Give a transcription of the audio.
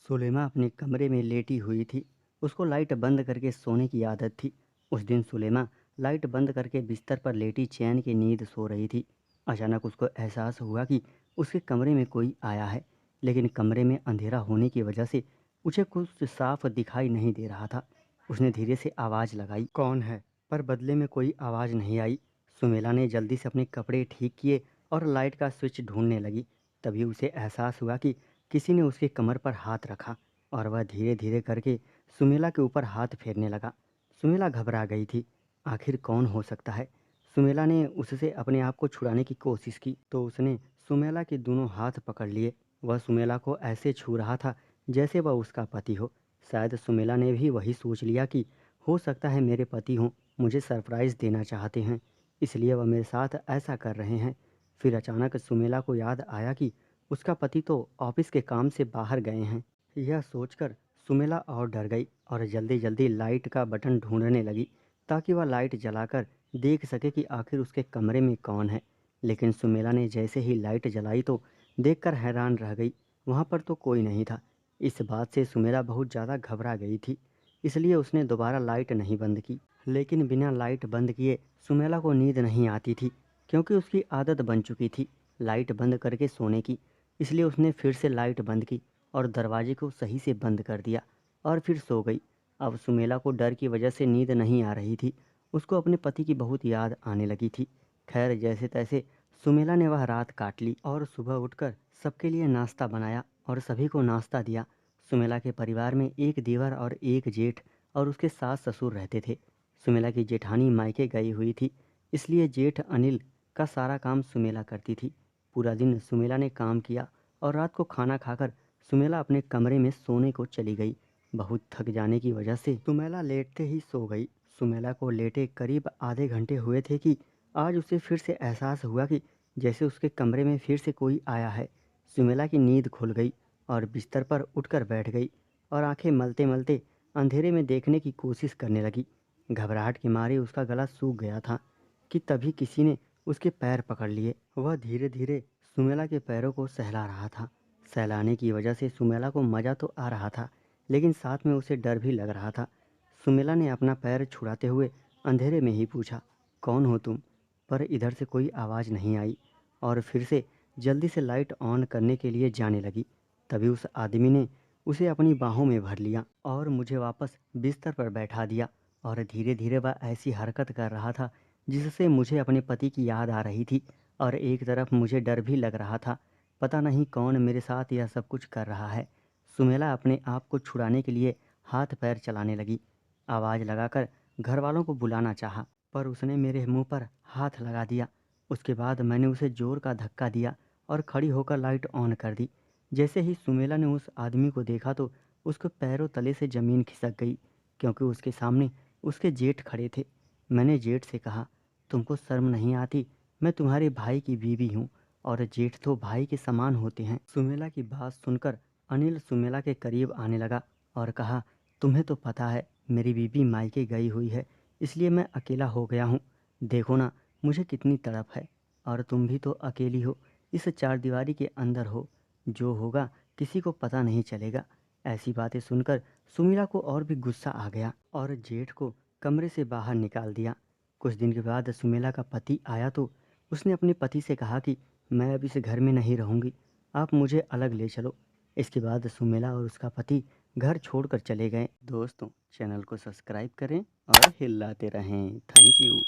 सुलेमा अपने कमरे में लेटी हुई थी। उसको लाइट बंद करके सोने की आदत थी। उस दिन सुलेमा लाइट बंद करके बिस्तर पर लेटी चैन की नींद सो रही थी। अचानक उसको एहसास हुआ कि उसके कमरे में कोई आया है, लेकिन कमरे में अंधेरा होने की वजह से उसे कुछ साफ दिखाई नहीं दे रहा था। उसने धीरे से आवाज़ लगाई, कौन है? पर बदले में कोई आवाज़ नहीं आई। सुमेला ने जल्दी से अपने कपड़े ठीक किए और लाइट का स्विच ढूंढने लगी। तभी उसे एहसास हुआ कि किसी ने उसके कमर पर हाथ रखा और वह धीरे धीरे करके सुमेला के ऊपर हाथ फेरने लगा। सुमेला घबरा गई थी। आखिर कौन हो सकता है? सुमेला ने उससे अपने आप को छुड़ाने की कोशिश की तो उसने सुमेला के दोनों हाथ पकड़ लिए। वह सुमेला को ऐसे छू रहा था जैसे वह उसका पति हो। शायद सुमेला ने भी वही सोच लिया कि हो सकता है मेरे पति हों, मुझे सरप्राइज़ देना चाहते हैं, इसलिए वह मेरे साथ ऐसा कर रहे हैं। फिर अचानक सुमेला को याद आया कि उसका पति तो ऑफिस के काम से बाहर गए हैं। यह सोचकर सुमेला और डर गई और जल्दी जल्दी लाइट का बटन ढूंढने लगी ताकि वह लाइट जलाकर देख सके कि आखिर उसके कमरे में कौन है। लेकिन सुमेला ने जैसे ही लाइट जलाई तो देखकर हैरान रह गई, वहाँ पर तो कोई नहीं था। इस बात से सुमेला बहुत ज़्यादा घबरा गई थी, इसलिए उसने दोबारा लाइट नहीं बंद की। लेकिन बिना लाइट बंद किए सुमेला को नींद नहीं आती थी, क्योंकि उसकी आदत बन चुकी थी लाइट बंद करके सोने की। इसलिए उसने फिर से लाइट बंद की और दरवाजे को सही से बंद कर दिया और फिर सो गई। अब सुमेला को डर की वजह से नींद नहीं आ रही थी। उसको अपने पति की बहुत याद आने लगी थी। खैर, जैसे तैसे सुमेला ने वह रात काट ली और सुबह उठकर सबके लिए नाश्ता बनाया और सभी को नाश्ता दिया। सुमेला के परिवार में एक देवर और एक जेठ और उसके सास ससुर रहते थे। सुमेला की जेठानी मायके गई हुई थी, इसलिए जेठ अनिल का सारा काम सुमेला करती थी। पूरा दिन सुमेला ने काम किया और रात को खाना खाकर सुमेला अपने कमरे में सोने को चली गई। बहुत थक जाने की वजह से सुमेला लेटते ही सो गई। सुमेला को लेटे करीब आधे घंटे हुए थे कि आज उसे फिर से एहसास हुआ कि जैसे उसके कमरे में फिर से कोई आया है। सुमेला की नींद खुल गई और बिस्तर पर उठकर बैठ गई और आंखें मलते मलते अंधेरे में देखने की कोशिश करने लगी। घबराहट के मारे उसका गला सूख गया था कि तभी किसी ने उसके पैर पकड़ लिए। वह धीरे धीरे सुमेला के पैरों को सहला रहा था। सहलाने की वजह से सुमेला को मज़ा तो आ रहा था, लेकिन साथ में उसे डर भी लग रहा था। सुमेला ने अपना पैर छुड़ाते हुए अंधेरे में ही पूछा, कौन हो तुम? पर इधर से कोई आवाज़ नहीं आई और फिर से जल्दी से लाइट ऑन करने के लिए जाने लगी। तभी उस आदमी ने उसे अपनी बाहों में भर लिया और मुझे वापस बिस्तर पर बैठा दिया और धीरे धीरे वह ऐसी हरकत कर रहा था जिससे मुझे अपने पति की याद आ रही थी और एक तरफ मुझे डर भी लग रहा था। पता नहीं कौन मेरे साथ यह सब कुछ कर रहा है। सुमेला अपने आप को छुड़ाने के लिए हाथ पैर चलाने लगी। आवाज़ लगाकर घर वालों को बुलाना चाहा, पर उसने मेरे मुंह पर हाथ लगा दिया। उसके बाद मैंने उसे जोर का धक्का दिया और खड़ी होकर लाइट ऑन कर दी। जैसे ही सुमेला ने उस आदमी को देखा तो उसके पैरों तले से ज़मीन खिसक गई, क्योंकि उसके सामने उसके जेठ खड़े थे। मैंने जेठ से कहा, तुमको शर्म नहीं आती? मैं तुम्हारे भाई की बीवी हूँ और जेठ तो भाई के समान होते हैं। सुमेला की बात सुनकर अनिल सुमेला के करीब आने लगा और कहा, तुम्हें तो पता है मेरी बीवी मायके गई हुई है, इसलिए मैं अकेला हो गया हूँ। देखो ना मुझे कितनी तड़प है, और तुम भी तो अकेली हो, इस चारदीवारी के अंदर हो। जो होगा किसी को पता नहीं चलेगा। ऐसी बातें सुनकर सुमीला को और भी गुस्सा आ गया और जेठ को कमरे से बाहर निकाल दिया। कुछ दिन के बाद सुमेला का पति आया तो उसने अपने पति से कहा कि मैं अब इस घर में नहीं रहूँगी, आप मुझे अलग ले चलो। इसके बाद सुमेला और उसका पति घर छोड़कर चले गए। दोस्तों, चैनल को सब्सक्राइब करें और हिलाते रहें। Thank you.